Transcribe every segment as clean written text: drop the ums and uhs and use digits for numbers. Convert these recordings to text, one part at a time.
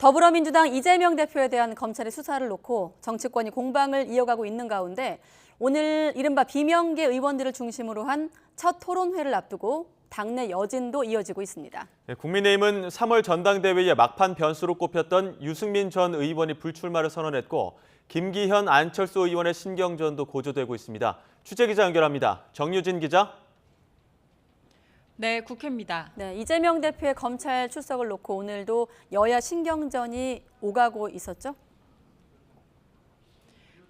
더불어민주당 이재명 대표에 대한 검찰의 수사를 놓고 정치권이 공방을 이어가고 있는 가운데 오늘 이른바 비명계 의원들을 중심으로 한 첫 토론회를 앞두고 당내 여진도 이어지고 있습니다. 국민의힘은 3월 전당대회의 막판 변수로 꼽혔던 유승민 전 의원이 불출마를 선언했고 김기현, 안철수 의원의 신경전도 고조되고 있습니다. 취재기자 연결합니다. 정유진 기자. 네, 국회입니다. 네, 이재명 대표의 검찰 출석을 놓고 오늘도 여야 신경전이 오가고 있었죠?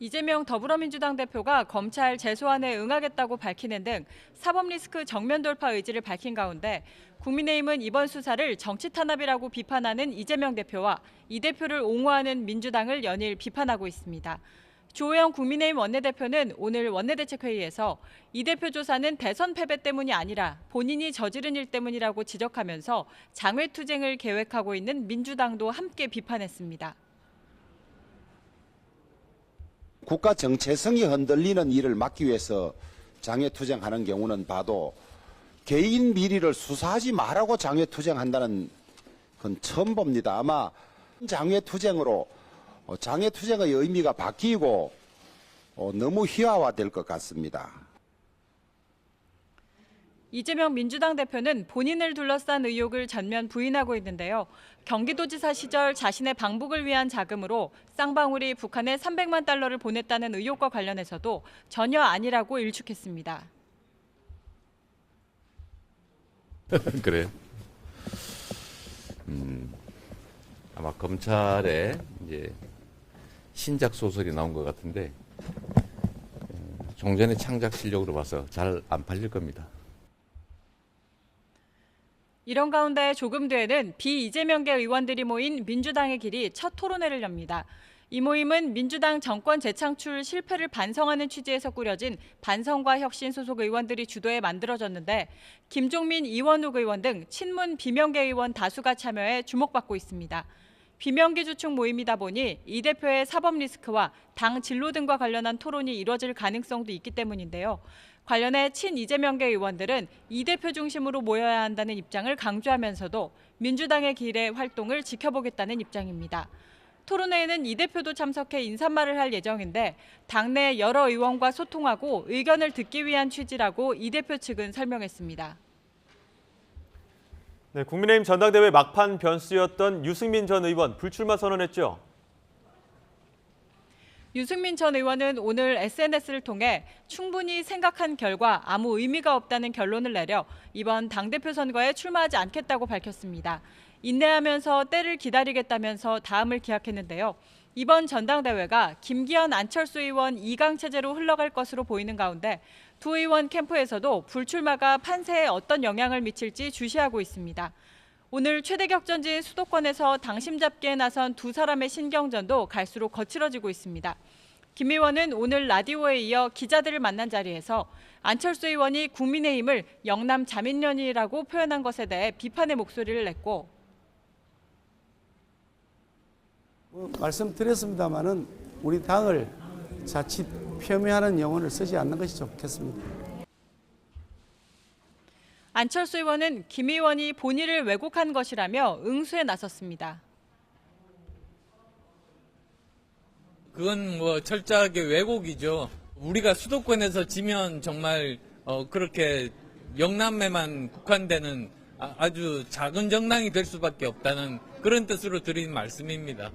이재명 더불어민주당 대표가 검찰 재소환에 응하겠다고 밝히는 등 사법 리스크 정면 돌파 의지를 밝힌 가운데 국민의힘은 이번 수사를 정치 탄압이라고 비판하는 이재명 대표와 이 대표를 옹호하는 민주당을 연일 비판하고 있습니다. 주호영 국민의힘 원내대표는 오늘 원내대책회의에서 이 대표 조사는 대선 패배 때문이 아니라 본인이 저지른 일 때문이라고 지적하면서 장외투쟁을 계획하고 있는 민주당도 함께 비판했습니다. 국가 정체성이 흔들리는 일을 막기 위해서 장외투쟁하는 경우는 봐도 개인 비리를 수사하지 말라고 장외투쟁한다는 건 처음 봅니다. 아마 장외투쟁으로 장외투쟁의 의미가 바뀌고 너무 희화화될 것 같습니다. 이재명 민주당 대표는 본인을 둘러싼 의혹을 전면 부인하고 있는데요. 경기도지사 시절 자신의 방북을 위한 자금으로 쌍방울이 북한에 300만 달러를 보냈다는 의혹과 관련해서도 전혀 아니라고 일축했습니다. 그래요? 아마 검찰에 이제 신작 소설이 나온 것 같은데 종전의 창작 실력으로 봐서 잘 안 팔릴 겁니다. 이런 가운데 조금 뒤에는 비이재명계 의원들이 모인 민주당의 길이 첫 토론회를 엽니다. 이 모임은 민주당 정권 재창출 실패를 반성하는 취지에서 꾸려진 반성과 혁신 소속 의원들이 주도해 만들어졌는데 김종민, 이원욱 의원 등 친문 비명계 의원 다수가 참여해 주목받고 있습니다. 비명계 주축 모임이다 보니 이 대표의 사법 리스크와 당 진로 등과 관련한 토론이 이뤄질 가능성도 있기 때문인데요. 관련해 친이재명계 의원들은 이 대표 중심으로 모여야 한다는 입장을 강조하면서도 민주당의 길의 활동을 지켜보겠다는 입장입니다. 토론회에는 이 대표도 참석해 인사말을 할 예정인데 당내 여러 의원과 소통하고 의견을 듣기 위한 취지라고 이 대표 측은 설명했습니다. 네, 국민의힘 전당대회 막판 변수였던 유승민 전 의원 불출마 선언했죠. 유승민 전 의원은 오늘 SNS를 통해 충분히 생각한 결과 아무 의미가 없다는 결론을 내려 이번 당대표 선거에 출마하지 않겠다고 밝혔습니다. 인내하면서 때를 기다리겠다면서 다음을 기약했는데요. 이번 전당대회가 김기현, 안철수 의원 2강 체제로 흘러갈 것으로 보이는 가운데 두 의원 캠프에서도 불출마가 판세에 어떤 영향을 미칠지 주시하고 있습니다. 오늘 최대 격전지인 수도권에서 당심 잡기에 나선 두 사람의 신경전도 갈수록 거칠어지고 있습니다. 김 의원은 오늘 라디오에 이어 기자들을 만난 자리에서 안철수 의원이 국민의힘을 영남 자민련이라고 표현한 것에 대해 비판의 목소리를 냈고 말씀드렸습니다마는 우리 당을 자칫 폄훼하는 용어를 쓰지 않는 것이 좋겠습니다. 안철수 의원은 김 의원이 본의를 왜곡한 것이라며 응수에 나섰습니다. 그건 철저하게 왜곡이죠. 우리가 수도권에서 지면 정말 그렇게 영남에만 국한되는 아주 작은 정당이 될 수밖에 없다는 그런 뜻으로 드린 말씀입니다.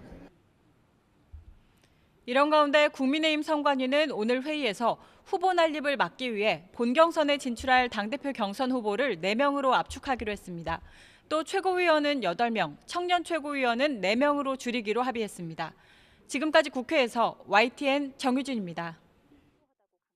이런 가운데 국민의힘 선관위는 오늘 회의에서 후보 난립을 막기 위해 본경선에 진출할 당대표 경선 후보를 4명으로 압축하기로 했습니다. 또 최고위원은 8명, 청년 최고위원은 4명으로 줄이기로 합의했습니다. 지금까지 국회에서 YTN 정유진입니다.